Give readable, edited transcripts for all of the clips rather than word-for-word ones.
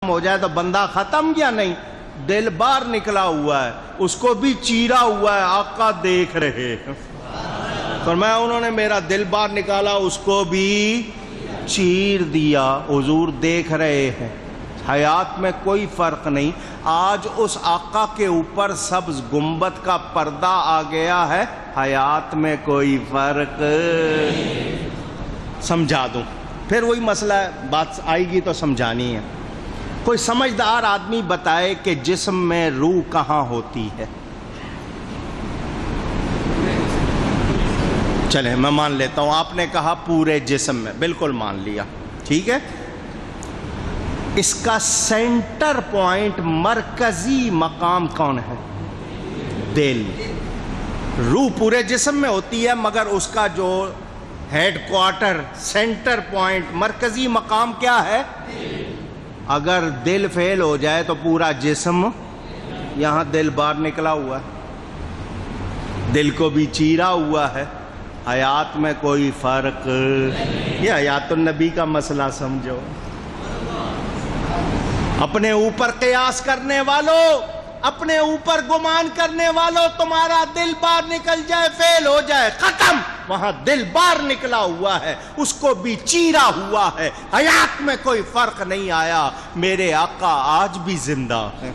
ہو جائے تو بندہ ختم یا نہیں؟ دل باہر نکلا ہوا ہے، اس کو بھی چیرا ہوا ہے، آقا دیکھ رہے ہیں۔ فرمایا انہوں نے میرا دل باہر نکالا، اس کو بھی چیر دیا، حضور دیکھ رہے ہیں۔ حیات میں کوئی فرق نہیں۔ آج اس آقا کے اوپر سبز گنبد کا پردہ آ گیا ہے، حیات میں کوئی فرق سمجھا دوں، پھر وہی مسئلہ ہے، بات آئے گی تو سمجھانی ہے۔ کوئی سمجھدار آدمی بتائے کہ جسم میں روح کہاں ہوتی ہے؟ چلیں میں مان لیتا ہوں، آپ نے کہا پورے جسم میں، بالکل مان لیا، ٹھیک ہے۔ اس کا سینٹر پوائنٹ، مرکزی مقام کون ہے؟ دل۔ روح پورے جسم میں ہوتی ہے، مگر اس کا جو ہیڈ کوارٹر، سینٹر پوائنٹ، مرکزی مقام کیا ہے؟ اگر دل فیل ہو جائے تو پورا جسم، یہاں دل باہر نکلا ہوا ہے، دل کو بھی چیرا ہوا ہے، حیات میں کوئی فرق۔ یہ حیات النبی کا مسئلہ سمجھو۔ اپنے اوپر قیاس کرنے والوں، اپنے اوپر گمان کرنے والوں، تمہارا دل باہر نکل جائے، فیل ہو جائے، ختم، وہاں دل باہر نکلا ہوا ہے، اس کو بھی چیرا ہوا ہے، حیات میں کوئی فرق نہیں آیا۔ میرے آقا آج بھی زندہ ہیں،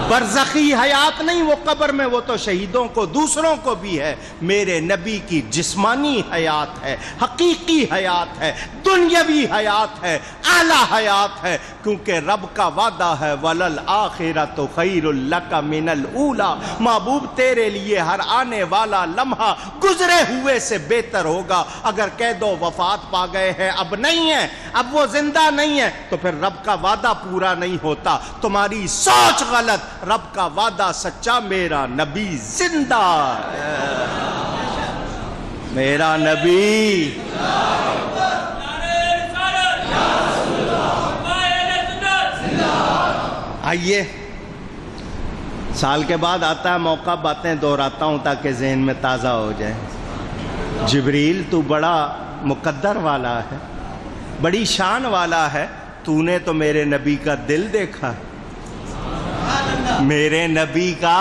برزخی حیات نہیں، وہ قبر میں، وہ تو شہیدوں کو، دوسروں کو بھی ہے۔ میرے نبی کی جسمانی حیات ہے، حقیقی حیات ہے، دنیاوی حیات ہے، اعلیٰ حیات ہے، کیونکہ رب کا وعدہ ہے وَلَلْآخِرَةُ خَيْرٌ لَكَ مِنَ الْأُولَى، محبوب تیرے لیے ہر آنے والا لمحہ گزرے ہوئے سے بہتر ہوگا۔ اگر قید و وفات پا گئے ہیں، اب نہیں ہے، اب وہ زندہ نہیں ہے، تو پھر رب کا وعدہ پورا نہیں ہوتا۔ تمہاری سوچ غلط، رب کا وعدہ سچا، میرا نبی زندہ ہے، میرا نبی۔ آئیے، سال کے بعد آتا ہے موقع، باتیں دہراتا ہوں تاکہ ذہن میں تازہ ہو جائے۔ جبریل تو بڑا مقدر والا ہے، بڑی شان والا ہے، تو نے تو میرے نبی کا دل دیکھا ہے، میرے نبی کا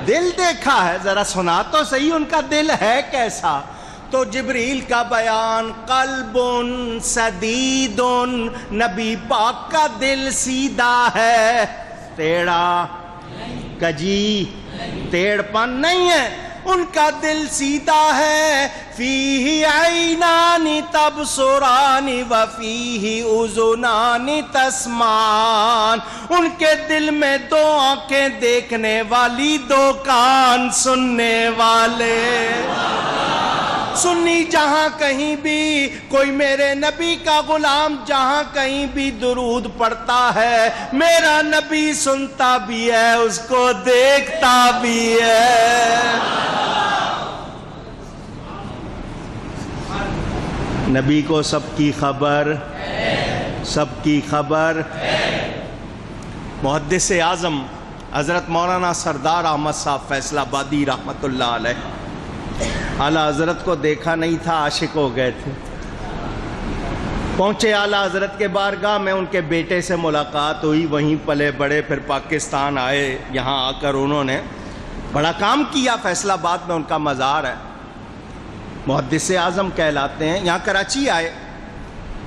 دل دیکھا ہے، ذرا سنا تو صحیح ان کا دل ہے کیسا۔ تو جبریل کا بیان، قلب سدید، نبی پاک کا دل سیدھا ہے، ٹیڑھا کجی ٹیڑھ پن نہیں ہے، ان کا دل سیدھا ہے۔ فیہ عینان تبصران وفیہ اذنان تسمعان، ان کے دل میں دو آنکھیں دیکھنے والی، دو کان سننے والے۔ سنی جہاں کہیں بھی کوئی میرے نبی کا غلام جہاں کہیں بھی درود پڑھتا ہے، میرا نبی سنتا بھی ہے، اس کو دیکھتا بھی ہے۔ نبی کو سب کی خبر، سب کی خبر۔ محدث اعظم حضرت مولانا سردار احمد صاحب فیصل آبادی رحمۃ اللہ علیہ، اعلیٰ حضرت کو دیکھا نہیں تھا، عاشق ہو گئے تھے۔ پہنچے اعلیٰ حضرت کے بارگاہ میں، ان کے بیٹے سے ملاقات ہوئی، وہیں پلے بڑے، پھر پاکستان آئے، یہاں آ کر انہوں نے بڑا کام کیا، فیصل آباد میں ان کا مزار ہے، محدث اعظم کہلاتے ہیں۔ یہاں کراچی آئے،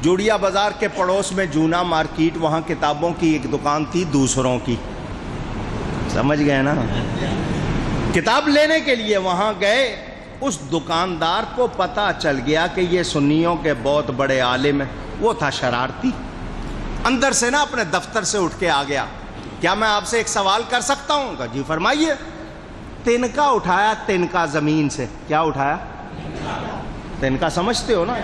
جوڑیا بازار کے پڑوس میں جونا مارکیٹ، وہاں کتابوں کی ایک دکان تھی، دوسروں کی، سمجھ گئے نا، کتاب لینے کے لیے وہاں گئے۔ اس دکاندار کو پتہ چل گیا کہ یہ سنیوں کے بہت بڑے عالم ہیں، وہ تھا شرارتی، اندر سے نا اپنے دفتر سے اٹھ کے آ گیا۔ کیا میں آپ سے ایک سوال کر سکتا ہوں؟ کہا جی فرمائیے۔ تنکا اٹھایا، تنکا زمین سے، کیا اٹھایا؟ تنکا سمجھتے ہو نا؟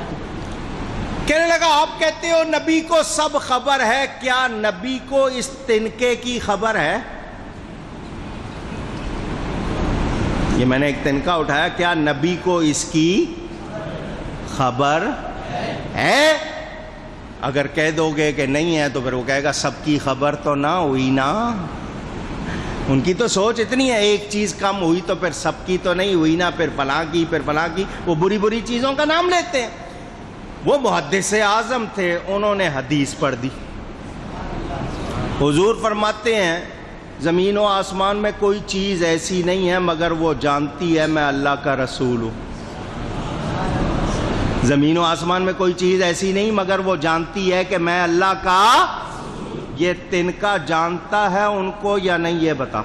کہنے لگا آپ کہتے ہو نبی کو سب خبر ہے، کیا نبی کو اس تنکے کی خبر ہے؟ یہ میں نے ایک تنکا اٹھایا، کیا نبی کو اس کی خبر ہے؟ اگر کہہ دو گے کہ نہیں ہے تو پھر وہ کہے گا سب کی خبر تو نہ ہوئی نا۔ ان کی تو سوچ اتنی ہے، ایک چیز کم ہوئی تو پھر سب کی تو نہیں ہوئی نا، پھر فلاں کی، پھر فلاں کی، وہ بری بری چیزوں کا نام لیتے ہیں۔ وہ محدث اعظم تھے، انہوں نے حدیث پڑھ دی، حضور فرماتے ہیں زمین و آسمان میں کوئی چیز ایسی نہیں ہے مگر وہ جانتی ہے میں اللہ کا رسول ہوں. زمین و آسمان میں کوئی چیز ایسی نہیں مگر وہ جانتی ہے کہ میں اللہ کا. یہ تنکا جانتا ہے ان کو یا نہیں یہ بتا؟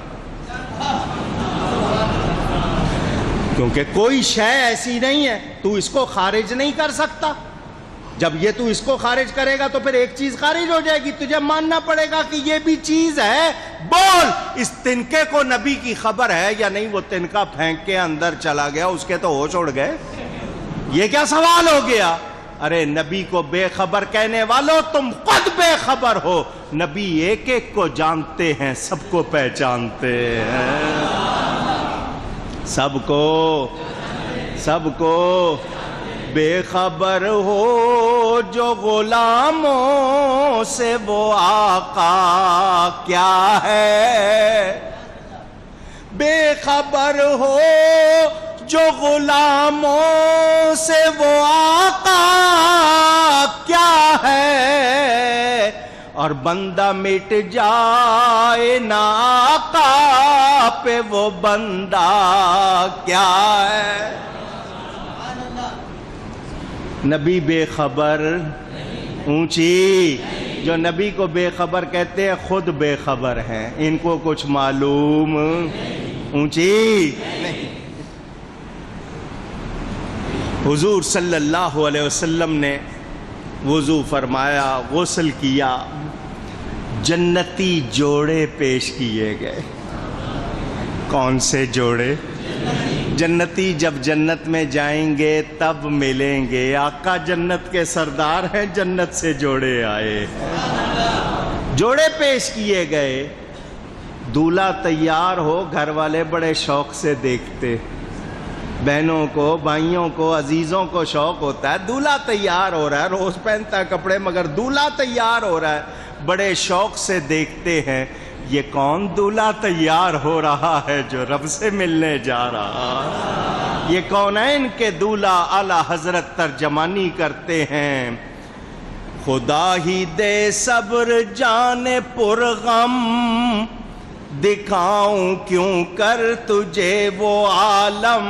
کیونکہ کوئی شے ایسی نہیں ہے تو اس کو خارج نہیں کر سکتا. جب یہ تو اس کو خارج کرے گا تو پھر ایک چیز خارج ہو جائے گی. تجھے ماننا پڑے گا کہ یہ بھی چیز ہے. بول اس تنکے کو نبی کی خبر ہے یا نہیں؟ وہ تنکا پھینک کے اندر چلا گیا, اس کے تو ہوش اڑ گئے. یہ کیا سوال ہو گیا؟ ارے نبی کو بے خبر کہنے والوں تم خود بے خبر ہو. نبی ایک ایک کو جانتے ہیں, سب کو پہچانتے ہیں. سب کو بے خبر ہو جو غلاموں سے وہ آقا کیا ہے. بے خبر ہو جو غلاموں سے وہ آقا کیا ہے. اور بندہ مٹ جائے نا آقا پہ وہ بندہ کیا ہے. نبی بے خبر اونچی. جو نبی کو بے خبر کہتے ہیں خود بے خبر ہیں, ان کو کچھ معلوم اونچی. حضور صلی اللہ علیہ وسلم نے وضو فرمایا, غسل کیا, جنتی جوڑے پیش کیے گئے. کون سے جوڑے؟ جنتی جب جنت میں جائیں گے تب ملیں گے. آقا جنت کے سردار ہیں, جنت سے جوڑے آئے. جوڑے پیش کیے گئے. دولہا تیار ہو, گھر والے بڑے شوق سے دیکھتے. بہنوں کو, بھائیوں کو, عزیزوں کو شوق ہوتا ہے دولہا تیار ہو رہا ہے. روز پہنتا ہے کپڑے مگر دولہا تیار ہو رہا ہے, بڑے شوق سے دیکھتے ہیں. یہ کون دولہا تیار ہو رہا ہے جو رب سے ملنے جا رہا؟ یہ کونین کے دولہا اعلیٰ حضرت ترجمانی کرتے ہیں. خدا ہی دے صبر جان پر غم, دکھاؤں کیوں کر تجھے وہ عالم.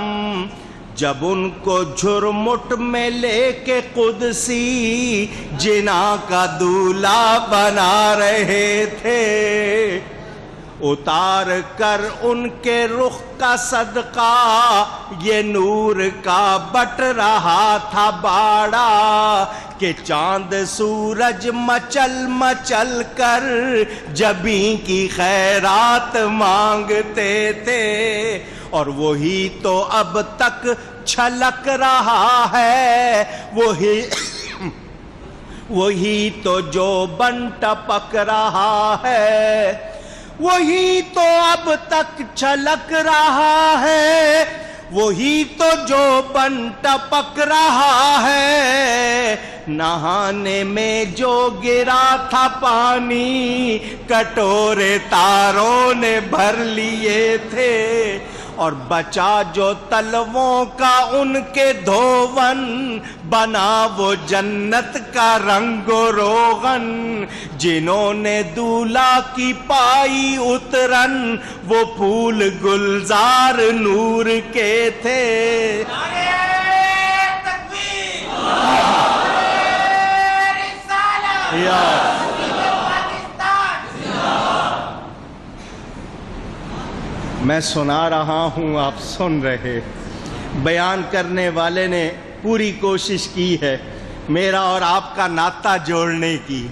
جب ان کو جھرمٹ میں لے کے قدسی جنا کا دولہا بنا رہے تھے, اتار کر ان کے رخ کا صدقہ یہ نور کا بٹ رہا تھا باڑا. کہ چاند سورج مچل مچل کر جبیں کی خیرات مانگتے تھے. اور وہی تو اب تک چھلک رہا ہے, وہی تو جو بن ٹپک رہا ہے, وہی تو اب تک چھلک رہا ہے, وہی تو جو بن ٹپک رہا ہے. نہانے میں جو گرا تھا پانی کٹورے تاروں نے بھر لیے تھے. اور بچا جو تلووں کا ان کے دھون بنا وہ جنت کا رنگ و روغن. جنہوں نے دولہا کی پائی اترن وہ پھول گلزار نور کے تھے. میں سنا رہا ہوں, آپ سن رہے. بیان کرنے والے نے پوری کوشش کی ہے میرا اور آپ کا ناطہ جوڑنے کی,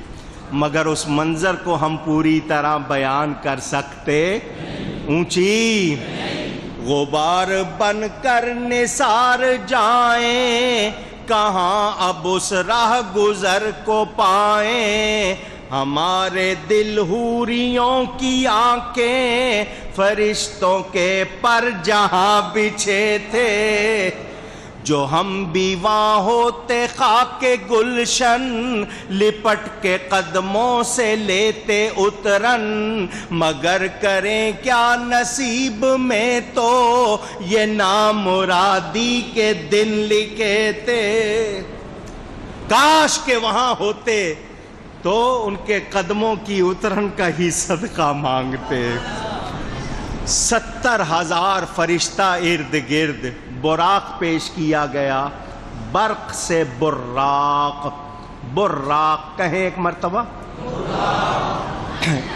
مگر اس منظر کو ہم پوری طرح بیان کر سکتے اونچی. غبار بن کر نثار جائیں کہاں اب اس راہ گزر کو پائیں. ہمارے دل حوریوں کی آنکھیں فرشتوں کے پر جہاں بچھے تھے. جو ہم بھی وہاں ہوتے خاک گلشن لپٹ کے قدموں سے لیتے اترن. مگر کریں کیا نصیب میں تو یہ نامرادی کے دن لکھے تھے. کاش کہ وہاں ہوتے تو ان کے قدموں کی اترن کا ہی صدقہ مانگتے. 70,000 فرشتہ ارد گرد، براق پیش کیا گیا، برق سے براق. براق کہیں ایک مرتبہ.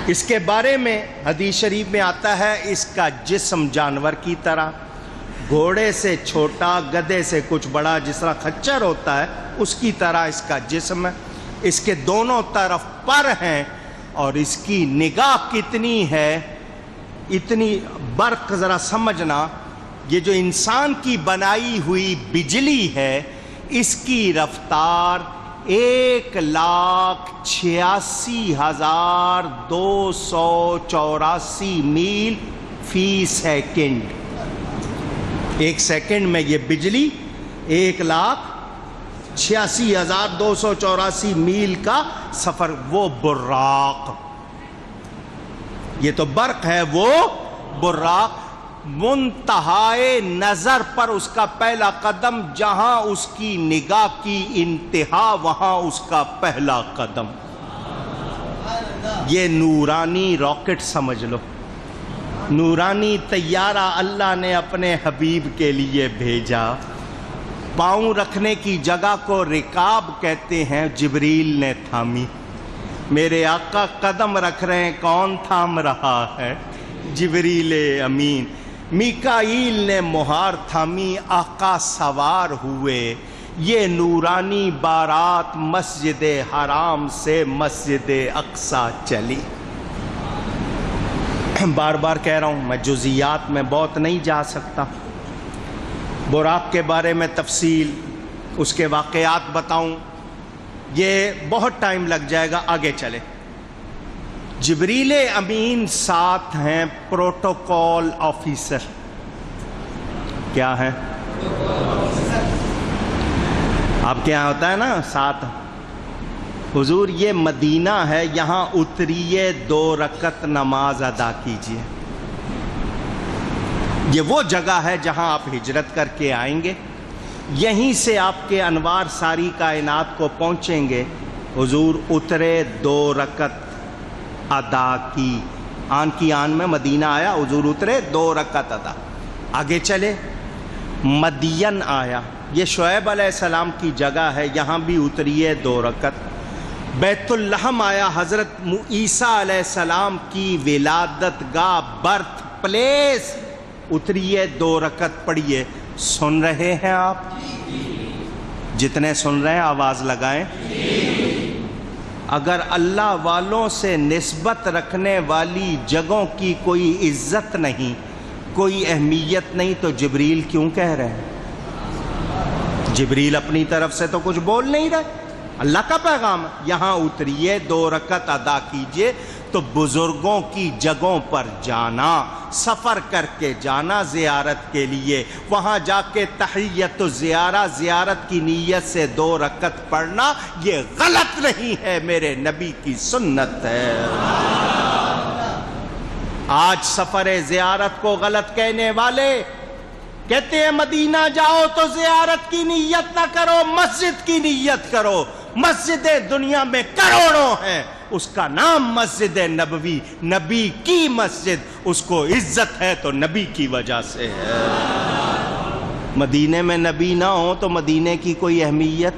اس کے بارے میں حدیث شریف میں آتا ہے اس کا جسم جانور کی طرح، گھوڑے سے چھوٹا، گدھے سے کچھ بڑا، جس طرح خچر ہوتا ہے اس کی طرح اس کا جسم ہے. اس کے دونوں طرف پر ہیں اور اس کی نگاہ کتنی ہے، اتنی. برق ذرا سمجھنا، یہ جو انسان کی بنائی ہوئی بجلی ہے اس کی رفتار 1,86,284 میل فی سیکنڈ. ایک سیکنڈ میں یہ بجلی 1,86,284 میل کا سفر. وہ براق، یہ تو برق ہے، وہ براق. منتہائے نظر پر اس کا پہلا قدم، جہاں اس کی نگاہ کی انتہا وہاں اس کا پہلا قدم. یہ نورانی راکٹ سمجھ لو، نورانی طیارہ اللہ نے اپنے حبیب کے لیے بھیجا. پاؤں رکھنے کی جگہ کو رکاب کہتے ہیں، جبریل نے تھامی. میرے آقا قدم رکھ رہے ہیں، کون تھام رہا ہے؟ جبریل امین. میکائیل نے مہار تھامی، آقا سوار ہوئے. یہ نورانی بارات مسجد حرام سے مسجد اقصی چلی. بار بار کہہ رہا ہوں، میں جزیات میں بہت نہیں جا سکتا. براق کے بارے میں تفصیل، اس کے واقعات بتاؤں، یہ بہت ٹائم لگ جائے گا. آگے چلے. جبریل امین ساتھ ہیں پروٹوکول آفیسر. کیا ہے؟ آپ کے یہاں ہوتا ہے نا ساتھ. حضور یہ مدینہ ہے، یہاں اتریے 2 رکعت نماز ادا کیجیے. یہ وہ جگہ ہے جہاں آپ ہجرت کر کے آئیں گے، یہیں سے آپ کے انوار ساری کائنات کو پہنچیں گے. حضور اترے 2 رکعت ادا کی، آن کی آن میں مدینہ آیا، حضور اترے 2 رکعت ادا. آگے چلے. مدین آیا، یہ شعیب علیہ السلام کی جگہ ہے، یہاں بھی اتریے 2 رکعت. بیت اللحم آیا، حضرت عیسیٰ علیہ السلام کی ولادت گاہ، برتھ پلیس. اتریے 2 رکعت پڑھیے. سن رہے ہیں آپ؟ جتنے سن رہے ہیں آواز لگائیں. اگر اللہ والوں سے نسبت رکھنے والی جگہوں کی کوئی عزت نہیں، کوئی اہمیت نہیں، تو جبریل کیوں کہہ رہے ہیں؟ جبریل اپنی طرف سے تو کچھ بول نہیں رہے، اللہ کا پیغام. یہاں اتریے 2 رکعت ادا کیجئے. تو بزرگوں کی جگہوں پر جانا، سفر کر کے جانا زیارت کے لیے، وہاں جا کے تحیت الزیارہ، زیارت کی نیت سے 2 رکعت پڑھنا، یہ غلط نہیں ہے، میرے نبی کی سنت ہے. آج سفر زیارت کو غلط کہنے والے کہتے ہیں مدینہ جاؤ تو زیارت کی نیت نہ کرو، مسجد کی نیت کرو. مسجدیں دنیا میں کروڑوں ہیں، اس کا نام مسجد نبوی، نبی کی مسجد. اس کو عزت ہے تو نبی کی وجہ سے ہے. مدینے میں نبی نہ ہو تو مدینے کی کوئی اہمیت.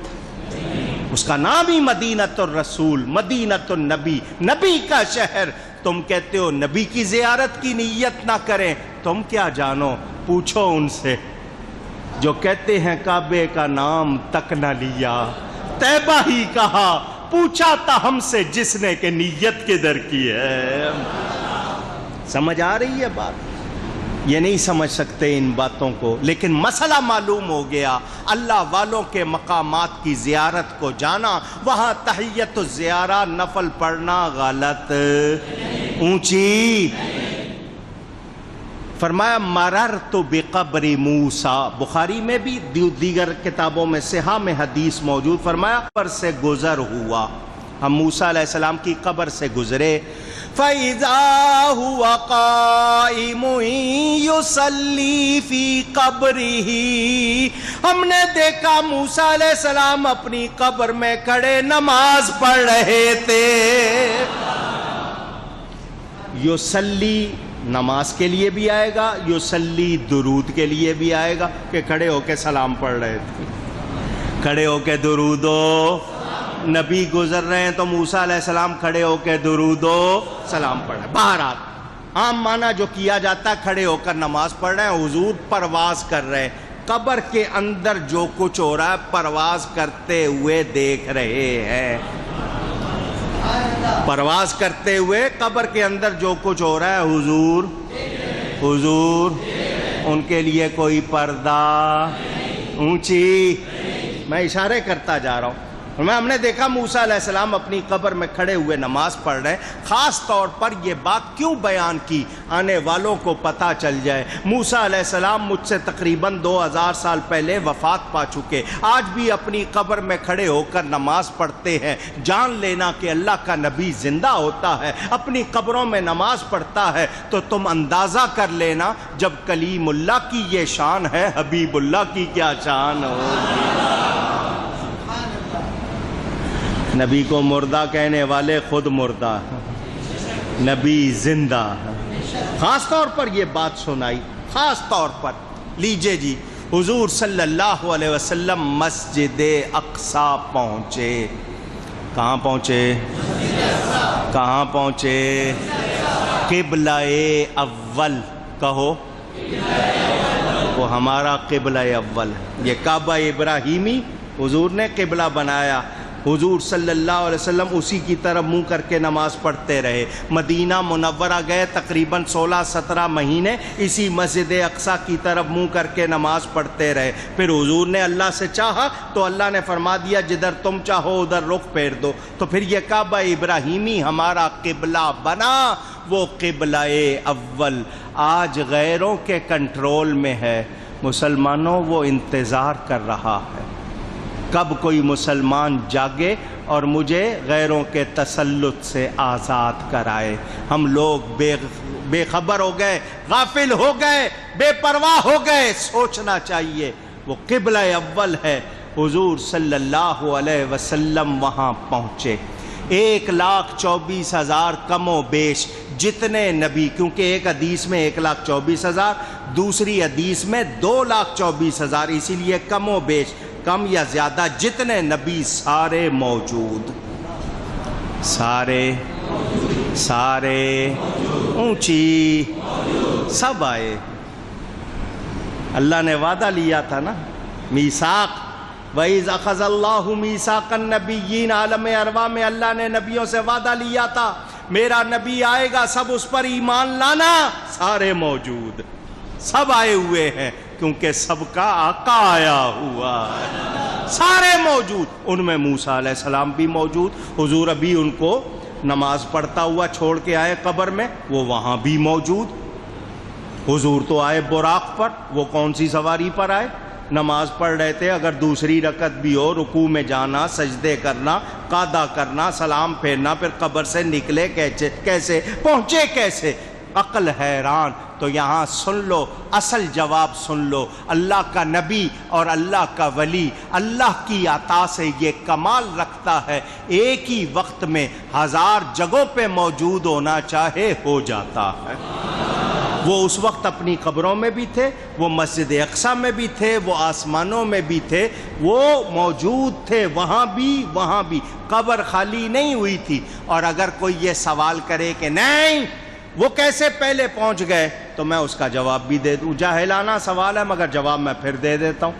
اس کا نام ہی مدینۃ الرسول، مدینۃ النبی، نبی کا شہر. تم کہتے ہو نبی کی زیارت کی نیت نہ کریں، تم کیا جانو؟ پوچھو ان سے جو کہتے ہیں کعبے کا نام تک نہ لیا، طیبہ ہی کہا، پوچھا تھا ہم سے جس نے کہ نیت کدھر کی ہے. سمجھ آ رہی ہے بات؟ یہ نہیں سمجھ سکتے ان باتوں کو، لیکن مسئلہ معلوم ہو گیا. اللہ والوں کے مقامات کی زیارت کو جانا، وہاں تحیت الزیارہ نفل پڑھنا غلط، اونچی. فرمایا مررت بقبر موسیٰ، بخاری میں بھی دیگر کتابوں میں صحاح میں حدیث موجود. فرمایا پر سے گزر ہوا، ہم موسیٰ علیہ السلام کی قبر سے گزرے، فَإِذَا هُوَ قَائِمٌ يُصَلِّي فِي قَبْرِهِ، ہم نے دیکھا موسیٰ علیہ السلام اپنی قبر میں کھڑے نماز پڑھ رہے تھے۔ یصلی نماز کے لیے بھی آئے گا، یصلی درود کے لیے بھی آئے گا، کہ کھڑے ہو کے سلام پڑھ رہے تھے، کھڑے ہو کے درود و نبی گزر رہے ہیں تو موسیٰ علیہ السلام کھڑے ہو کے درود و سلام پڑھ رہے ہیں۔ بہرحال عام معنی جو کیا جاتا ہے کھڑے ہو کر نماز پڑھ رہے ہیں، حضور پرواز کر رہے ہیں، قبر کے اندر جو کچھ ہو رہا ہے پرواز کرتے ہوئے دیکھ رہے ہیں، پرواز کرتے ہوئے قبر کے اندر جو کچھ ہو رہا ہے حضور ان کے لیے کوئی پردہ اونچی، میں اشارے کرتا جا رہا ہوں۔ ہم نے دیکھا موسیٰ علیہ السلام اپنی قبر میں کھڑے ہوئے نماز پڑھ رہے ہیں۔ خاص طور پر یہ بات کیوں بیان کی، آنے والوں کو پتہ چل جائے۔ موسیٰ علیہ السلام مجھ سے تقریباً 2000 سال پہلے وفات پا چکے، آج بھی اپنی قبر میں کھڑے ہو کر نماز پڑھتے ہیں۔ جان لینا کہ اللہ کا نبی زندہ ہوتا ہے، اپنی قبروں میں نماز پڑھتا ہے، تو تم اندازہ کر لینا جب کلیم اللہ کی یہ شان ہے، حبیب اللہ کی کیا شان ہوگی۔ نبی کو مردہ کہنے والے خود مردہ، نبی زندہ۔ خاص طور پر یہ بات سنائی، خاص طور پر لیجئے جی، حضور صلی اللہ علیہ وسلم مسجد اقصیٰ پہنچے۔ کہاں پہنچے؟ کہاں پہنچے؟ قبلہ اول کہو، وہ ہمارا قبلہ اول ہے۔ یہ کعبہ ابراہیمی حضور نے قبلہ بنایا، حضور صلی اللہ علیہ وسلم اسی کی طرف منہ کر کے نماز پڑھتے رہے۔ مدینہ منورہ گئے، تقریباً 16-17 مہینے اسی مسجد اقصیٰ کی طرف منہ کر کے نماز پڑھتے رہے۔ پھر حضور نے اللہ سے چاہا تو اللہ نے فرما دیا جدھر تم چاہو ادھر رخ پھیر دو، تو پھر یہ کعبہ ابراہیمی ہمارا قبلہ بنا، وہ قبلہ اول آج غیروں کے کنٹرول میں ہے۔ مسلمانوں، وہ انتظار کر رہا ہے کب کوئی مسلمان جاگے اور مجھے غیروں کے تسلط سے آزاد کرائے۔ ہم لوگ بے خبر ہو گئے، غافل ہو گئے، بے پرواہ ہو گئے۔ سوچنا چاہیے وہ قبلہ اول ہے۔ حضور صلی اللہ علیہ وسلم وہاں پہنچے، 1,24,000 کم و بیش جتنے نبی، کیونکہ ایک حدیث میں 1,24,000، دوسری حدیث میں 2,24,000، اسی لیے کم و بیش، کم یا زیادہ جتنے نبی سارے موجود، سارے اونچی سب آئے۔ اللہ نے وعدہ لیا تھا نا، میثاق، وَإِذْ أَخَذَ اللَّهُ مِيثَاقَ النَّبِيِّينَ، عالم ارواح میں اللہ نے نبیوں سے وعدہ لیا تھا، میرا نبی آئے گا، سب اس پر ایمان لانا۔ سارے موجود، سب آئے ہوئے ہیں، کیونکہ سب کا آقا آیا ہوا ہے، سارے موجود۔ ان میں موسیٰ علیہ السلام بھی موجود، حضور ابھی ان کو نماز پڑھتا ہوا چھوڑ کے آئے قبر میں، وہ وہاں بھی موجود۔ حضور تو آئے براق پر، وہ کون سی سواری پر آئے؟ نماز پڑھ رہے تھے، اگر دوسری رکعت بھی ہو، رکوع میں جانا، سجدے کرنا، قعدہ کرنا، سلام پھیرنا، پھر قبر سے نکلے کیسے، پہنچے کیسے؟ عقل حیران۔ تو یہاں سن لو، اصل جواب سن لو، اللہ کا نبی اور اللہ کا ولی اللہ کی عطا سے یہ کمال رکھتا ہے، ایک ہی وقت میں 1000 جگہوں پہ موجود ہونا چاہے ہو جاتا ہے۔ وہ اس وقت اپنی قبروں میں بھی تھے، وہ مسجد اقصیٰ میں بھی تھے، وہ آسمانوں میں بھی تھے، وہ موجود تھے وہاں بھی، قبر خالی نہیں ہوئی تھی۔ اور اگر کوئی یہ سوال کرے کہ نہیں وہ کیسے پہلے پہنچ گئے، تو میں اس کا جواب بھی دے دوں، جاہلانہ سوال ہے مگر جواب میں پھر دے دیتا ہوں۔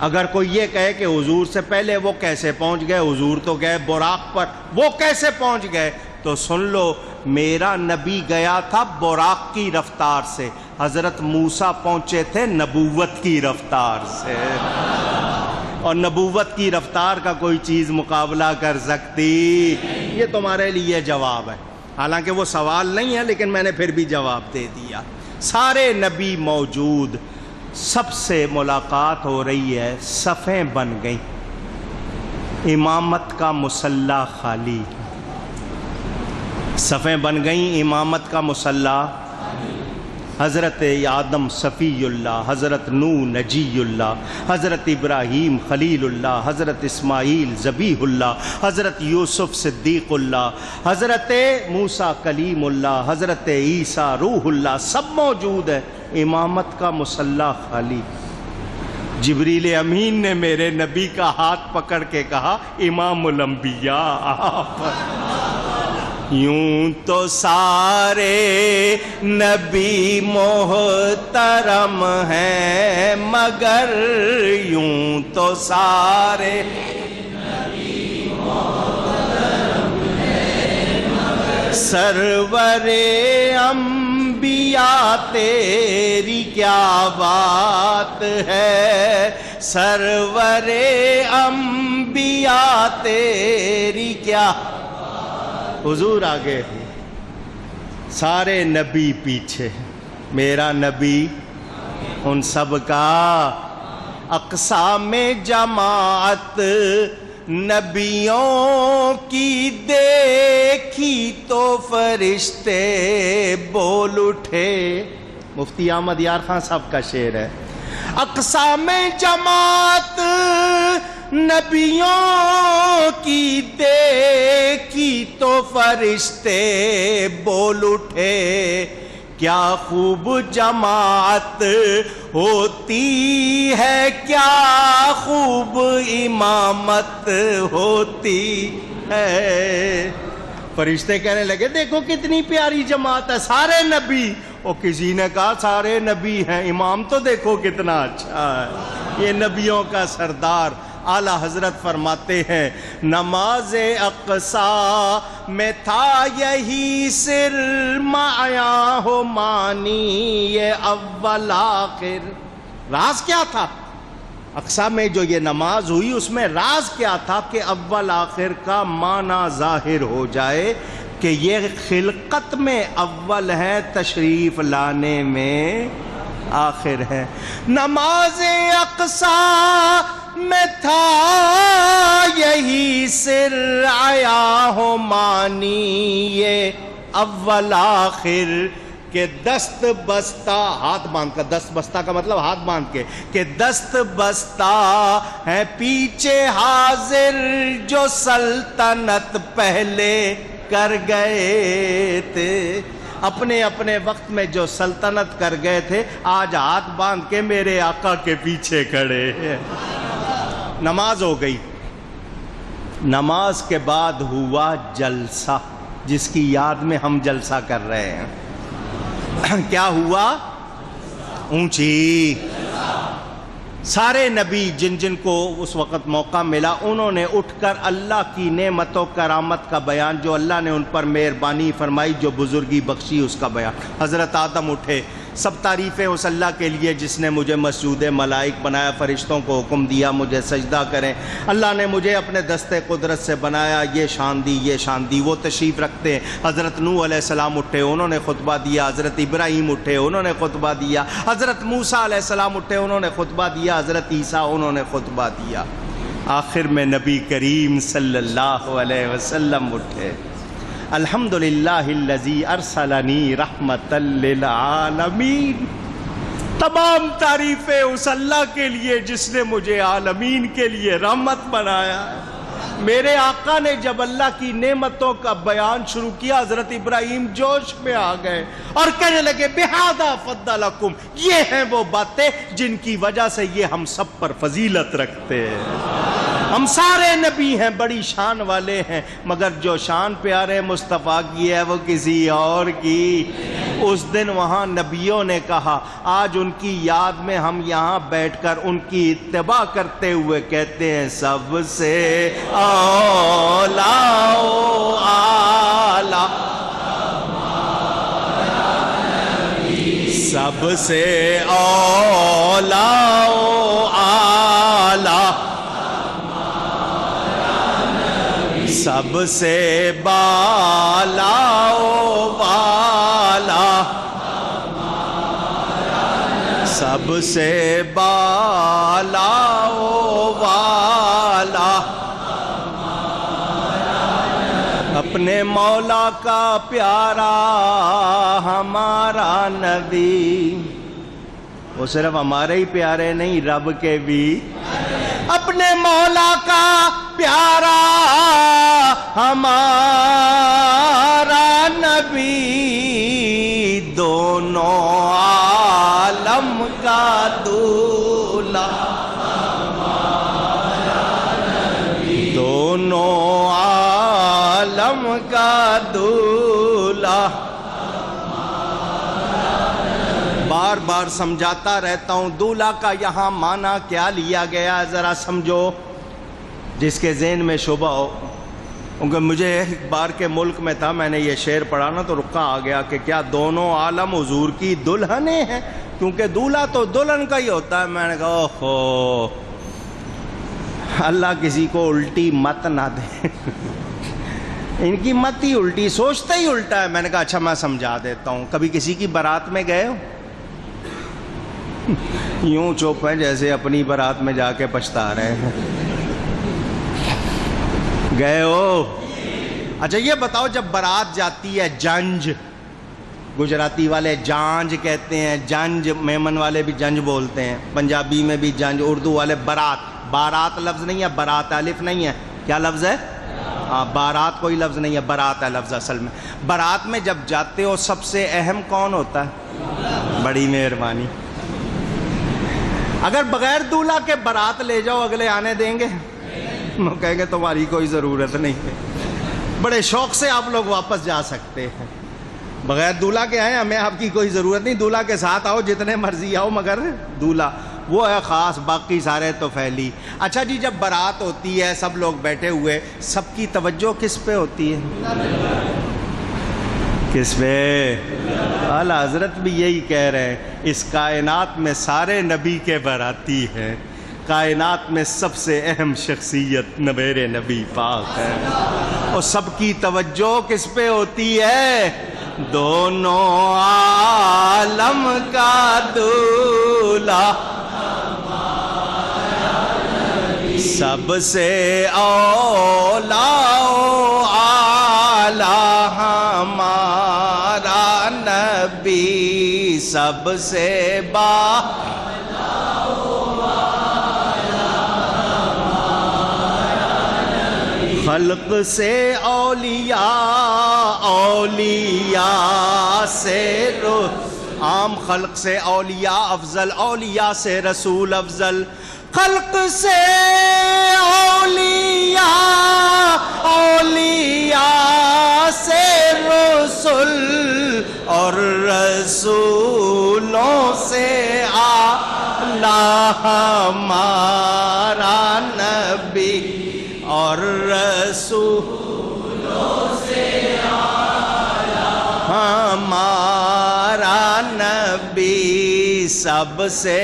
اگر کوئی یہ کہے کہ حضور سے پہلے وہ کیسے پہنچ گئے، حضور تو گئے براق پر، وہ کیسے پہنچ گئے، تو سن لو، میرا نبی گیا تھا براق کی رفتار سے، حضرت موسیٰ پہنچے تھے نبوت کی رفتار سے، اور نبوت کی رفتار کا کوئی چیز مقابلہ کر سکتی؟ یہ تمہارے لیے جواب ہے، حالانکہ وہ سوال نہیں ہے لیکن میں نے پھر بھی جواب دے دیا۔ سارے نبی موجود، سب سے ملاقات ہو رہی ہے، صفیں بن گئیں، امامت کا مصلی خالی، صفیں بن گئیں، امامت کا مصلی، حضرت آدم صفی اللہ، حضرت نوح نجی اللہ، حضرت ابراہیم خلیل اللہ، حضرت اسماعیل ذبیح اللہ، حضرت یوسف صدیق اللہ، حضرت موسیٰ کلیم اللہ، حضرت عیسیٰ روح اللہ، سب موجود ہے، امامت کا مصلی خالی۔ جبریل امین نے میرے نبی کا ہاتھ پکڑ کے کہا امام الانبیاء آپ۔ یوں تو سارے نبی محترم ہیں، مگر یوں تو سارے نبی محترم ہیں، مگر سرور انبیاء تیری کیا بات ہے، سرور انبیاء تیری کیا، حضور آگے سارے نبی پیچھے، میرا نبی ان سب کا اقسام جماعت، نبیوں کی دیکھی تو فرشتے بول اٹھے، مفتی احمد یار خان صاحب کا شعر ہے۔ اقسام جماعت نبیوں کی دیکھی تو فرشتے بول اٹھے، کیا خوب جماعت ہوتی ہے، کیا خوب امامت ہوتی ہے۔ فرشتے کہنے لگے دیکھو کتنی پیاری جماعت ہے، سارے نبی، اور کسی نے کہا سارے نبی ہیں، امام تو دیکھو کتنا اچھا ہے، یہ نبیوں کا سردار۔ اعلیٰ حضرت فرماتے ہیں نماز اقصیٰ میں تھا یہی سر، معیا ہو مانی یہ اول آخر۔ راز کیا تھا اقصیٰ میں جو یہ نماز ہوئی، اس میں راز کیا تھا کہ اول آخر کا معنی ظاہر ہو جائے کہ یہ خلقت میں اول ہے، تشریف لانے میں آخر ہے۔ نماز اقصیٰ میں تھا یہی سر، آیا ہو مانی یہ اول آخر، کہ دست بستہ ہاتھ باندھ کر، دست بستہ کا مطلب ہاتھ باندھ کے، کہ دست بستہ ہے پیچھے حاضر، جو سلطنت پہلے کر گئے تھے، اپنے اپنے وقت میں جو سلطنت کر گئے تھے، آج ہاتھ باندھ کے میرے آقا کے پیچھے کھڑے ہیں۔ نماز ہو گئی، نماز کے بعد ہوا جلسہ، جس کی یاد میں ہم جلسہ کر رہے ہیں۔ کیا ہوا؟ اونچی، سارے نبی جن جن کو اس وقت موقع ملا، انہوں نے اٹھ کر اللہ کی نعمت و کرامت کا بیان، جو اللہ نے ان پر مہربانی فرمائی، جو بزرگی بخشی، اس کا بیان۔ حضرت آدم اٹھے، سب تعریفیں اس اللہ کے لیے جس نے مجھے مسجود ملائک بنایا، فرشتوں کو حکم دیا مجھے سجدہ کریں، اللہ نے مجھے اپنے دستے قدرت سے بنایا، یہ شان دی، یہ شان دی، وہ تشریف رکھتے ہیں۔ حضرت نوح علیہ السلام اٹھے، انہوں نے خطبہ دیا، حضرت ابراہیم اٹھے، انہوں نے خطبہ دیا، حضرت موسیٰ علیہ السلام اٹھے، انہوں نے خطبہ دیا، حضرت عیسیٰ انہوں نے خطبہ دیا، آخر میں نبی کریم صلی اللہ علیہ وسلم اٹھے۔ الحمدللہ الذی ارسلنی رحمتا للعالمین، تمام تعریفیں اس اللہ کے لیے جس نے مجھے عالمین کے لیے رحمت بنایا ہے۔ میرے آقا نے جب اللہ کی نعمتوں کا بیان شروع کیا، حضرت ابراہیم جوش میں آ گئے اور کہنے لگے بہذا فضلکم، یہ ہیں وہ باتیں جن کی وجہ سے یہ ہم سب پر فضیلت رکھتے ہیں۔ ہم سارے نبی ہیں، بڑی شان والے ہیں، مگر جو شان پیارے مصطفیٰ کی ہے وہ کسی اور کی۔ اس دن وہاں نبیوں نے کہا، آج ان کی یاد میں ہم یہاں بیٹھ کر ان کی اتباع کرتے ہوئے کہتے ہیں سب سے اولا و اعلیٰ، سب سے اولا و اعلیٰ، سب سے بالا و والا، سب سے بالا و والا، اپنے مولا کا پیارا ہمارا نبی، وہ صرف ہمارے ہی پیارے نہیں، رب کے بھی، اپنے مولا کا پیارا ہمارا نبی، دونوں عالم کا دولہا ہمارا نبی، دونوں عالم کا دولہا۔ بار بار سمجھاتا رہتا ہوں، دولہا کا یہاں معنی کیا لیا گیا ہے ذرا سمجھو، جس کے ذہن میں شبہ ہو۔ کیونکہ مجھے ایک بار کے ملک میں تھا، میں نے یہ شعر پڑھا نا تو رکا آ گیا کہ کیا دونوں عالم حضور کی دلہنیں ہیں؟ کیونکہ دولہا تو دلہن کا ہی ہوتا ہے۔ میں نے کہا اوہو، اللہ کسی کو الٹی مت نہ دے، ان کی مت ہی الٹی، سوچتا ہی الٹا ہے۔ میں نے کہا اچھا میں سمجھا دیتا ہوں۔ کبھی کسی کی بارات میں گئے ہو؟ یوں چپ ہے جیسے اپنی بارات میں جا کے پچھتا رہے ہیں۔ گئے ہو؟ اچھا یہ بتاؤ، جب بارات جاتی ہے، جنج، گجراتی والے جانج کہتے ہیں، جنج، میمن والے بھی جنج بولتے ہیں، پنجابی میں بھی جنج، اردو والے برات، بارات لفظ نہیں ہے، برات الف نہیں ہے، کیا لفظ ہے؟ ہاں، بارات کوئی لفظ نہیں ہے، برات ہے لفظ اصل میں۔ برات میں جب جاتے ہو سب سے اہم کون ہوتا ہے؟ بڑی مہربانی۔ اگر بغیر دولہا کے بارات لے جاؤ، اگلے آنے دیں گے؟ وہ کہیں گے تمہاری کوئی ضرورت نہیں ہے، بڑے شوق سے آپ لوگ واپس جا سکتے ہیں، بغیر دولہا کے آئے، ہمیں آپ کی کوئی ضرورت نہیں، دولہا کے ساتھ آؤ جتنے مرضی آؤ، مگر دولہا وہ ہے خاص، باقی سارے تو پھیلی۔ اچھا جی، جب بارات ہوتی ہے، سب لوگ بیٹھے ہوئے، سب کی توجہ کس پہ ہوتی ہے؟ کس پہ؟ اعلیٰ حضرت بھی یہی کہہ رہے ہیں، اس کائنات میں سارے نبی کے باراتی ہیں، کائنات میں سب سے اہم شخصیت میرے نبی پاک ہے، اور سب کی توجہ کس پہ ہوتی ہے؟ دونوں عالم کا دولہا سب سے اولا و اعلیٰ ہمارا نبی، سب سے خلق سے اولیاء، اولیاء سے عام خلق سے اولیاء افضل، اولیاء سے رسول افضل، خلق سے اولیاء، اولیاء سے رسول، اور رسولوں سے اعلیٰ ہمارا نبی، اور رسولوں سے اعلیٰ ہمارا نبی، سب سے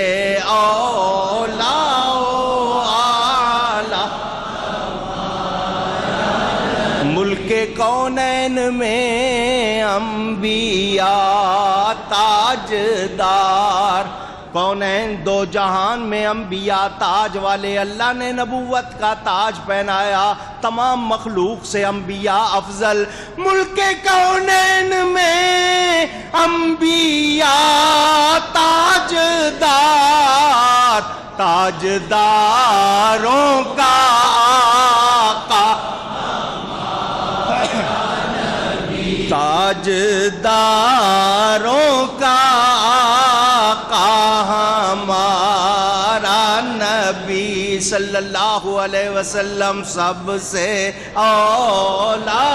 اولا و اعلیٰ۔ ملک کونین میں انبیاء تاجدار، کونین دو جہان میں انبیاء تاج والے، اللہ نے نبوت کا تاج پہنایا، تمام مخلوق سے انبیاء افضل، ملک کونین میں انبیاء تاجدار، تاجداروں کا آقا، تاجداروں کا آقا ہمارا نبی صلی اللہ علیہ وسلم، سب سے اولا۔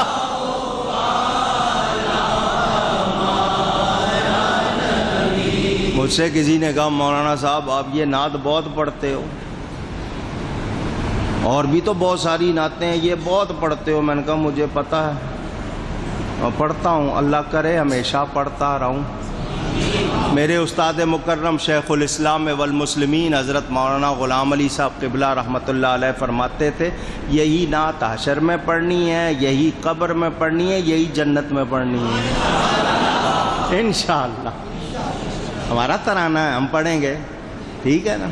مجھ سے کسی نے کہا مولانا صاحب آپ یہ نعت بہت پڑھتے ہو، اور بھی تو بہت ساری نعتیں ہیں، یہ بہت پڑھتے ہو۔ میں نے کہا مجھے پتہ ہے، میں پڑھتا ہوں، اللہ کرے ہمیشہ پڑھتا رہوں۔ میرے استاد مکرم شیخ الاسلام والمسلمین حضرت مولانا غلام علی صاحب قبلہ رحمۃ اللہ علیہ فرماتے تھے، یہی نعت حشر میں پڑھنی ہے، یہی قبر میں پڑھنی ہے، یہی جنت میں پڑھنی ہے انشاءاللہ۔ ہمارا ترانہ ہے، ہم پڑھیں گے، ٹھیک ہے نا؟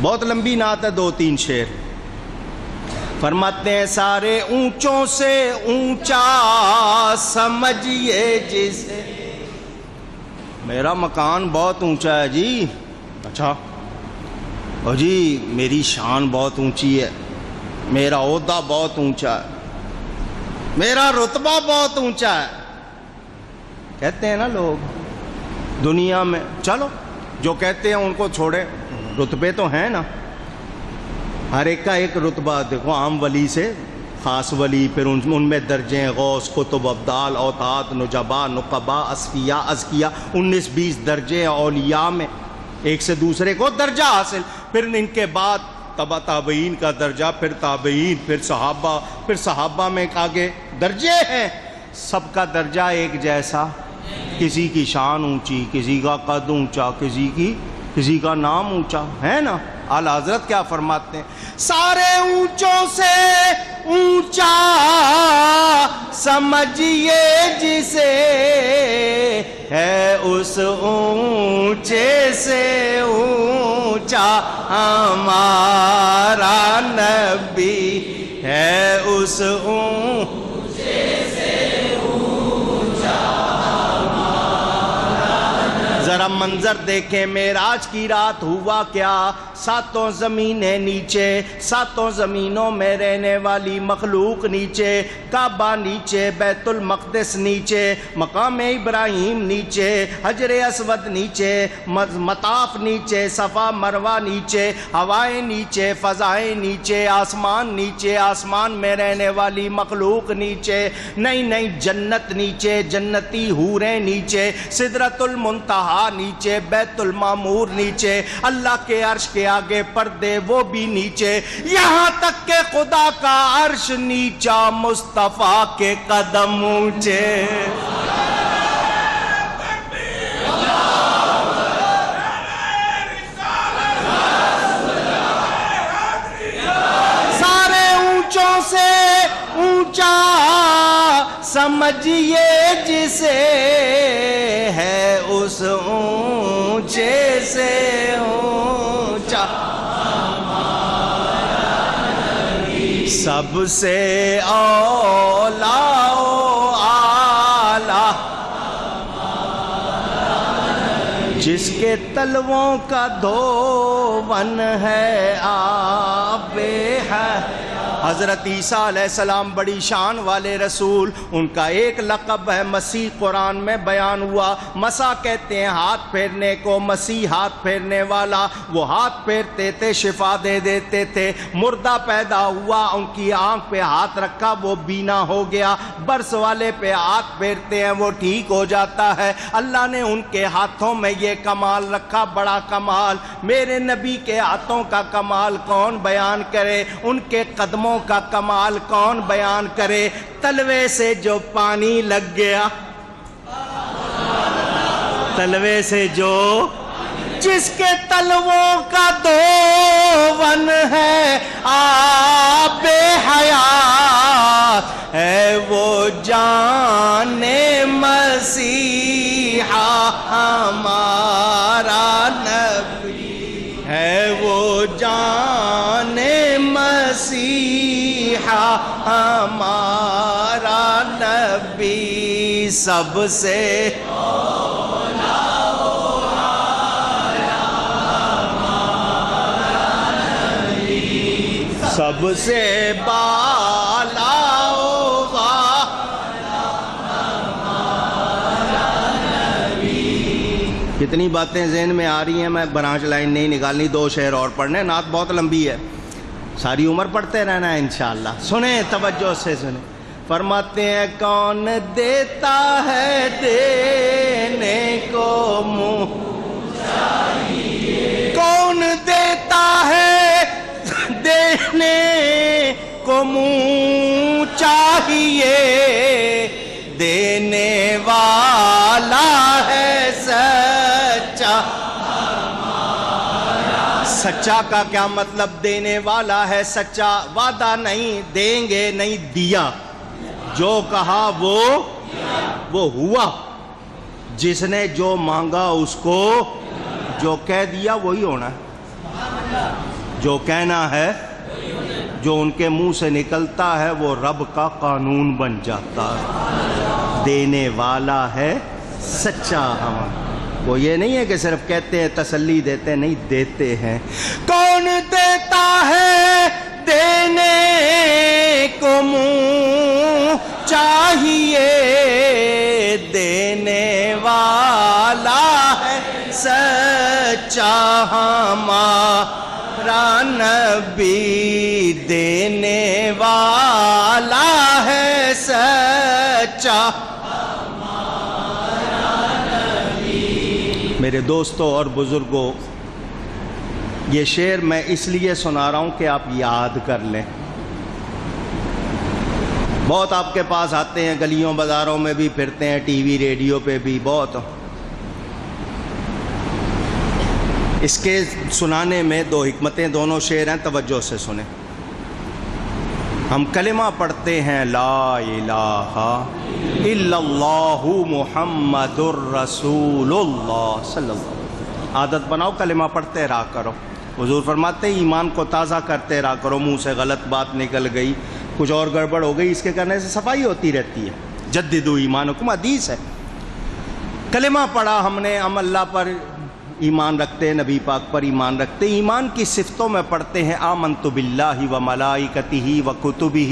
بہت لمبی نعت ہے، 2-3 شعر۔ فرماتے ہیں سارے اونچوں سے اونچا سمجھیے جسے. میرا مکان بہت اونچا ہے جی. اچھا اور جی میری شان بہت اونچی ہے, میرا عہدہ بہت اونچا ہے, میرا رتبہ بہت اونچا ہے, کہتے ہیں نا لوگ دنیا میں. چلو جو کہتے ہیں ان کو چھوڑے, رتبے تو ہیں نا, ہر ایک کا ایک رتبہ. دیکھو عام ولی سے خاص ولی, پھر ان میں درجے ہیں غوث, قطب, ابدال, اوتاد, نجبا, نقبا, اصفیاء, ازکیاء, 19-20 درجے ہیں اولیاء میں, ایک سے دوسرے کو درجہ حاصل. پھر ان کے بعد تبع تابعین کا درجہ, پھر تابعین, پھر صحابہ, پھر صحابہ میں آگے درجے ہیں. سب کا درجہ ایک جیسا, کسی کی شان اونچی, کسی کا قد اونچا, کسی کا نام اونچا ہے نا. اعلی حضرت کیا فرماتے ہیں, سارے اونچوں سے اونچا سمجھیے جسے, ہے اس اونچے سے اونچا ہمارا نبی, ہے اس اونچے سے اونچا ہمارا. ذرا منظر دیکھیں معراج کی رات ہوا کیا. 7 زمینیں نیچے, 7 زمینوں میں رہنے والی مخلوق نیچے, کعبہ نیچے, بیت المقدس نیچے, مقام ابراہیم نیچے, حجر اسود نیچے, مطاف نیچے, صفا مروہ نیچے, ہوائیں نیچے, فضائیں نیچے, آسمان نیچے, آسمان میں رہنے والی مخلوق نیچے, نئی جنت نیچے, جنتی حوریں نیچے, سدرۃ المنتہا نیچے, بیت المعمور نیچے, اللہ کے عرش کے آگے پردے وہ بھی نیچے, یہاں تک کہ خدا کا عرش نیچا, مصطفیٰ کے قدم اونچے. سارے اونچوں سے اونچا سمجھیے جسے, ہے اس اونچے سے اونچا سب سے اولا و اعلیٰ, جس کے تلووں کا دھون ہے آب ہے. حضرت عیسیٰ علیہ السلام بڑی شان والے رسول, ان کا ایک لقب ہے مسیح, قرآن میں بیان ہوا. مسا کہتے ہیں ہاتھ پھیرنے کو, مسیح ہاتھ پھیرنے والا. وہ ہاتھ پھیرتے تھے, شفا دے دیتے تھے. مردہ پیدا ہوا, ان کی آنکھ پہ ہاتھ رکھا, وہ بینا ہو گیا. برس والے پہ ہاتھ پھیرتے ہیں, وہ ٹھیک ہو جاتا ہے. اللہ نے ان کے ہاتھوں میں یہ کمال رکھا, بڑا کمال. میرے نبی کے ہاتھوں کا کمال کون بیان کرے, ان کے قدموں کا کمال کون بیان کرے. تلوے سے جو پانی لگ گیا, تلوے سے جو, جس کے تلووں کا دھون ہے آب حیات, ہے وہ جان مسیحا ہمارا نبی, ہے وہ جان مسیحا ہمارا نبی. سب سے سب سے بالا ہوگا کتنی باتیں ذہن میں آ رہی ہیں, میں برانچ لائن نہیں نکالنی, 2 شعر اور پڑھنے, نعت بہت لمبی ہے, ساری عمر پڑھتے رہنا ہے انشاءاللہ. سنیں توجہ سے سنیں. فرماتے ہیں کون دیتا ہے دینے کو منہ چاہیے, کون دیتا ہے دینے کو منہ چاہیے, دینے والا ہے سچا. سچا کا کیا مطلب, دینے والا ہے سچا. وعدہ نہیں, دیں گے نہیں, دیا. جو کہا وہ ہوا. جس نے جو مانگا اس کو جو کہہ دیا وہی ہونا ہے. جو کہنا ہے جو ان کے منہ سے نکلتا ہے وہ رب کا قانون بن جاتا ہے۔ دینے والا ہے سچا ہمارا، وہ یہ نہیں ہے کہ صرف کہتے ہیں تسلی دیتے ہیں، نہیں دیتے ہیں۔ کون دیتا ہے دینے کو منہ چاہیے، دینے والا ہے سچا ہمارا نبی، دینے والا ہے سچا۔ میرے دوستوں اور بزرگوں، یہ شعر میں اس لیے سنا رہا ہوں کہ آپ یاد کر لیں۔ بہت آپ کے پاس آتے ہیں، گلیوں بازاروں میں بھی پھرتے ہیں، ٹی وی ریڈیو پہ بھی بہت۔ اس کے سنانے میں دو حکمتیں، دونوں شعر ہیں، توجہ سے سنیں۔ ہم کلمہ پڑھتے ہیں لا الہ الا اللہ محمد الرسول اللہ صلی اللہ علیہ وسلم۔ عادت بناؤ، کلمہ پڑھتے رہا کرو۔ حضور فرماتے ہیں ایمان کو تازہ کرتے رہا کرو، منہ سے غلط بات نکل گئی، کچھ اور گڑبڑ ہو گئی، اس کے کرنے سے صفائی ہوتی رہتی ہے۔ جددوا ایمانکم، حدیث ہے۔ کلمہ پڑھا ہم نے، ہم اللہ پر ایمان رکھتے ہیں، نبی پاک پر ایمان رکھتے ہیں۔ ایمان کی صفتوں میں پڑھتے ہیں آمنت باللہ و ملائکتہ و کتبہ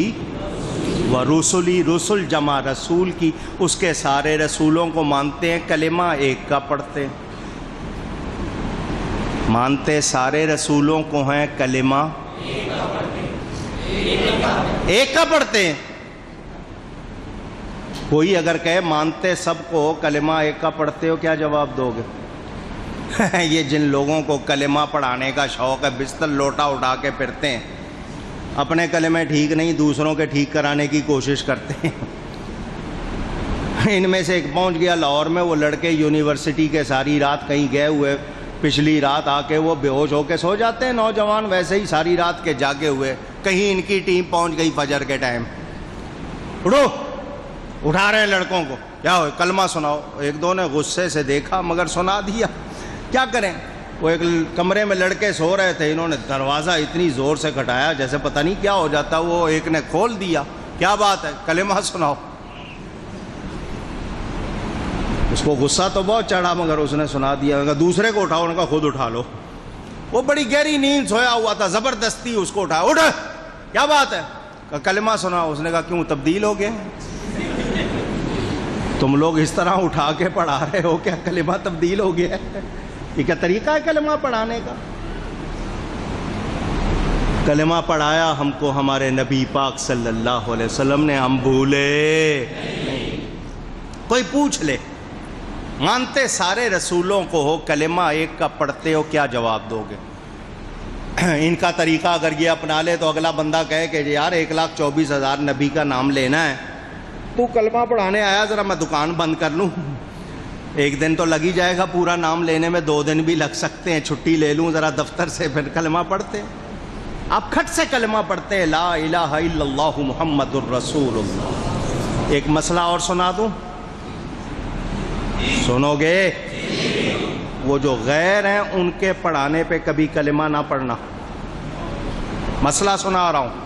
و رسلی، رسل جمع رسول کی، اس کے سارے رسولوں کو مانتے ہیں۔ کلمہ ایک کا پڑھتے ہیں، مانتے سارے رسولوں کو ہیں، کلمہ ایک کا پڑھتے ہیں۔ کوئی اگر کہے مانتے سب کو ہو، کلمہ ایک کا پڑھتے ہو، کیا جواب دو گے؟ یہ جن لوگوں کو کلمہ پڑھانے کا شوق ہے، بستر لوٹا اٹھا کے پھرتے ہیں، اپنے کلمے ٹھیک نہیں، دوسروں کے ٹھیک کرانے کی کوشش کرتے ہیں۔ ان میں سے ایک پہنچ گیا لاہور میں، وہ لڑکے یونیورسٹی کے ساری رات کہیں گئے ہوئے، پچھلی رات آ کے وہ بے ہوش ہو کے سو جاتے ہیں نوجوان، ویسے ہی ساری رات کے جاگے ہوئے، کہیں ان کی ٹیم پہنچ گئی فجر کے ٹائم، اٹھو، اٹھا رہے ہیں لڑکوں کو، کیا ہو کلمہ سناؤ۔ ایک دو نے غصے سے دیکھا مگر سنا دیا، کیا کریں۔ وہ ایک کمرے میں لڑکے سو رہے تھے، انہوں نے دروازہ اتنی زور سے کھٹایا جیسے پتہ نہیں کیا ہو جاتا، وہ ایک نے کھول دیا، کیا بات ہے، کلمہ سناؤ۔ اس کو غصہ تو بہت چڑھا مگر اس نے سنا دیا۔ دوسرے کو اٹھاؤ، ان کا خود اٹھا لو۔ وہ بڑی گہری نیند سویا ہوا تھا، زبردستی اس کو اٹھایا، اٹھ، کیا بات ہے، کلمہ سنا۔ اس نے کہا کیوں، تبدیل ہو گئے؟ تم لوگ اس طرح اٹھا کے پڑھا رہے ہو، کیا کلمہ تبدیل ہو گیا ہے؟ یہ کیا طریقہ ہے کلمہ پڑھانے کا؟ کلمہ پڑھایا ہم کو ہمارے نبی پاک صلی اللہ علیہ وسلم نے، ہم بھولے؟ کوئی پوچھ لے، مانتے سارے رسولوں کو ہو، کلمہ ایک کا پڑھتے ہو، کیا جواب دو گے؟ ان کا طریقہ اگر یہ اپنا لے تو اگلا بندہ کہے کہ یار 1,24,000 نبی کا نام لینا ہے، تو کلمہ پڑھانے آیا، ذرا میں دکان بند کر لوں، ایک دن تو لگ ہی جائے گا، پورا نام لینے میں 2 دن بھی لگ سکتے ہیں، چھٹی لے لوں ذرا دفتر سے، پھر کلمہ پڑھتے۔ آپ کھٹ سے کلمہ پڑھتے ہیں لا الہ الا اللہ محمد الرسول اللہ۔ ایک مسئلہ اور سنا دوں، سنو گے؟ وہ جو غیر ہیں ان کے پڑھانے پہ کبھی کلمہ نہ پڑھنا۔ مسئلہ سنا رہا ہوں۔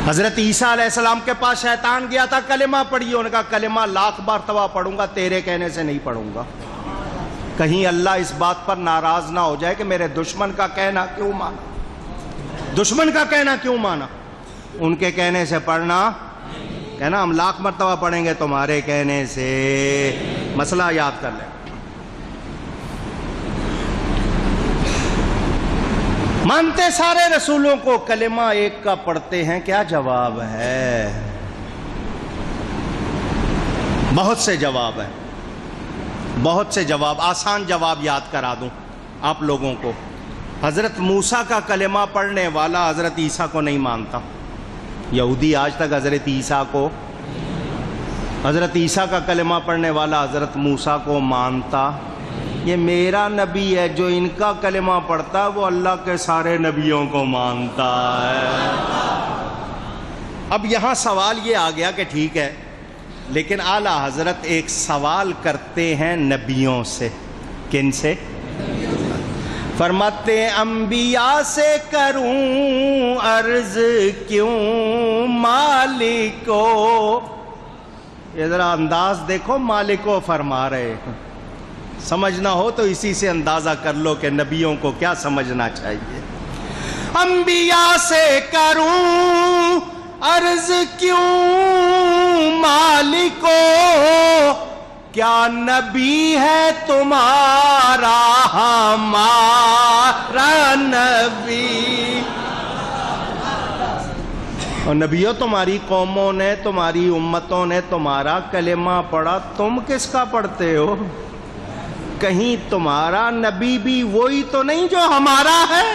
حضرت عیسیٰ علیہ السلام کے پاس شیطان گیا تھا، کلمہ پڑھیے، ان کا کلمہ 1,00,000 مرتبہ پڑھوں گا، تیرے کہنے سے نہیں پڑھوں گا۔ کہیں اللہ اس بات پر ناراض نہ ہو جائے کہ میرے دشمن کا کہنا کیوں مانا، دشمن کا کہنا کیوں مانا، ان کے کہنے سے پڑھنا، کہنا ہم 1,00,000 مرتبہ پڑھیں گے تمہارے کہنے سے۔ مسئلہ یاد کر لیں۔ مانتے سارے رسولوں کو، کلمہ ایک کا پڑھتے ہیں، کیا جواب ہے؟ بہت سے جواب ہیں، بہت سے جواب۔ آسان جواب یاد کرا دوں آپ لوگوں کو۔ حضرت موسیٰ کا کلمہ پڑھنے والا حضرت عیسیٰ کو نہیں مانتا، یہودی آج تک حضرت عیسیٰ کو، حضرت عیسیٰ کا کلمہ پڑھنے والا حضرت موسیٰ کو مانتا۔ یہ میرا نبی ہے، جو ان کا کلمہ پڑھتا ہے وہ اللہ کے سارے نبیوں کو مانتا ہے۔ اب یہاں سوال یہ آ گیا کہ ٹھیک ہے، لیکن اعلیٰ حضرت ایک سوال کرتے ہیں نبیوں سے، کن سے؟ فرماتے ہیں انبیاء سے کروں عرض کیوں مالکو. یہ ذرا انداز دیکھو، مالکو فرما رہے ہیں. سمجھنا ہو تو اسی سے اندازہ کر لو کہ نبیوں کو کیا سمجھنا چاہیے. انبیاء سے کروں عرض کیوں مالکو، کیا نبی ہے تمہارا ہمارا نبی. اور نبیوں تمہاری قوموں نے، تمہاری امتوں نے تمہارا کلمہ پڑھا، تم کس کا پڑھتے ہو؟ کہیں تمہارا نبی بھی وہی تو نہیں جو ہمارا ہے؟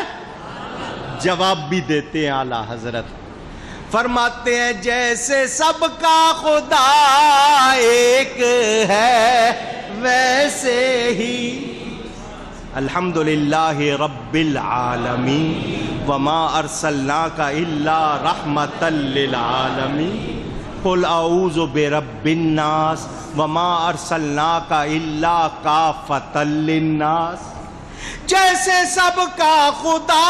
جواب بھی دیتے ہیں اعلی حضرت. فرماتے ہیں جیسے سب کا خدا ایک ہے ویسے ہی الحمدللہ رب العالمین وما ارسلناک الا رحمتا للعالمین قل اعوذ برب الناس وما ارسلناک الا کافۃ للناس. جیسے سب کا خدا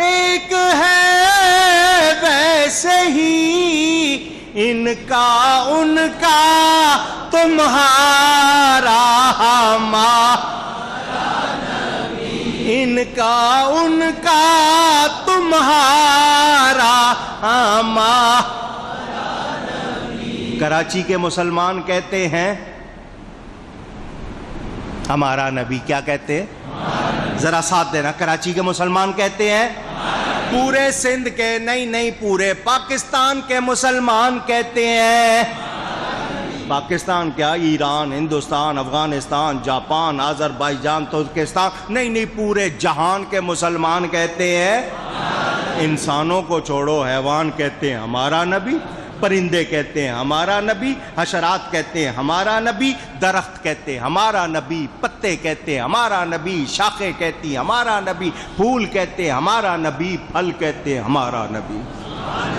ایک ہے ویسے ہی ان کا ان کا تمہارا ہمارا نبی، ان کا ان کا تمہارا ہمارا نبی. کراچی کے مسلمان کہتے ہیں ہمارا نبی. کیا کہتے ہیں؟ ذرا ساتھ دینا. کراچی کے مسلمان کہتے ہیں پورے سندھ کے نہیں پورے پاکستان کے مسلمان کہتے ہیں. پاکستان کیا، ایران، ہندوستان، افغانستان، جاپان، آذربائیجان، ترکستان نہیں پورے جہان کے مسلمان کہتے ہیں. انسانوں کو چھوڑو، حیوان کہتے ہیں ہمارا نبی، پرندے کہتے ہیں ہمارا نبی، حشرات کہتے ہیں ہمارا نبی، درخت کہتے ہیں ہمارا نبی، پتے کہتے ہیں ہمارا نبی، شاخیں کہتی ہیں ہمارا نبی، پھول کہتے ہیں ہمارا نبی، پھل کہتے ہیں ہمارا نبی.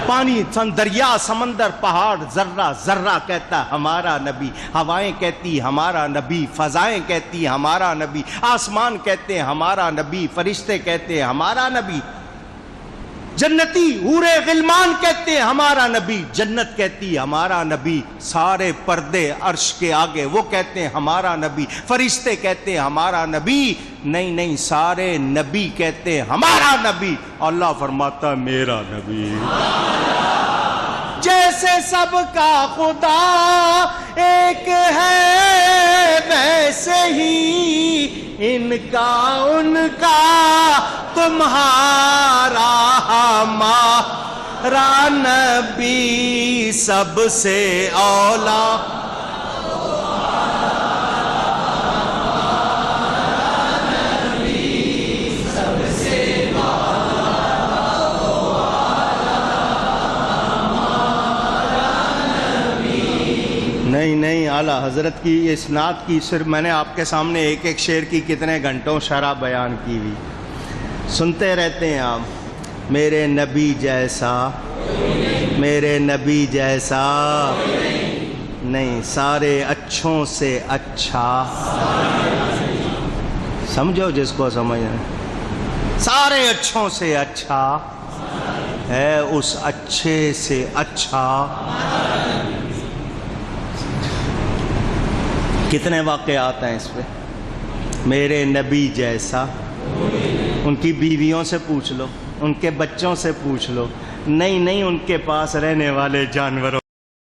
پانی، دریا، سمندر، پہاڑ، ذرہ ذرہ کہتا ہے ہمارا نبی. ہوائیں کہتی ہمارا نبی، فضائیں کہتی ہمارا نبی، آسمان کہتے ہیں ہمارا نبی، فرشتے کہتے ہیں ہمارا نبی، جنتی حور غلمان کہتے ہیں ہمارا نبی، جنت کہتی ہمارا نبی، سارے پردے عرش کے آگے وہ کہتے ہیں ہمارا نبی، فرشتے کہتے ہیں ہمارا نبی. نہیں سارے نبی کہتے ہیں ہمارا نبی. اللہ فرماتا ہے میرا نبی. جیسے سب کا خدا ایک ہے ویسے ہی ان کا ان کا تمہارا ہمارا نبی سب سے اولا. نہیں اعلیٰ حضرت کی اسناد کی صرف میں نے آپ کے سامنے ایک ایک شعر کی کتنے گھنٹوں شرح بیان کی ہوئی. سنتے رہتے ہیں آپ. میرے نبی جیسا، میرے نبی جیسا نہیں، سارے اچھوں سے اچھا. سمجھو جس کو سمجھنا، سارے اچھوں سے اچھا ہے اس اچھے سے اچھا. کتنے واقعات ہیں اس پہ. میرے نبی جیسا، ان کی بیویوں سے پوچھ لو، ان کے بچوں سے پوچھ لو، نہیں ان کے پاس رہنے والے جانوروں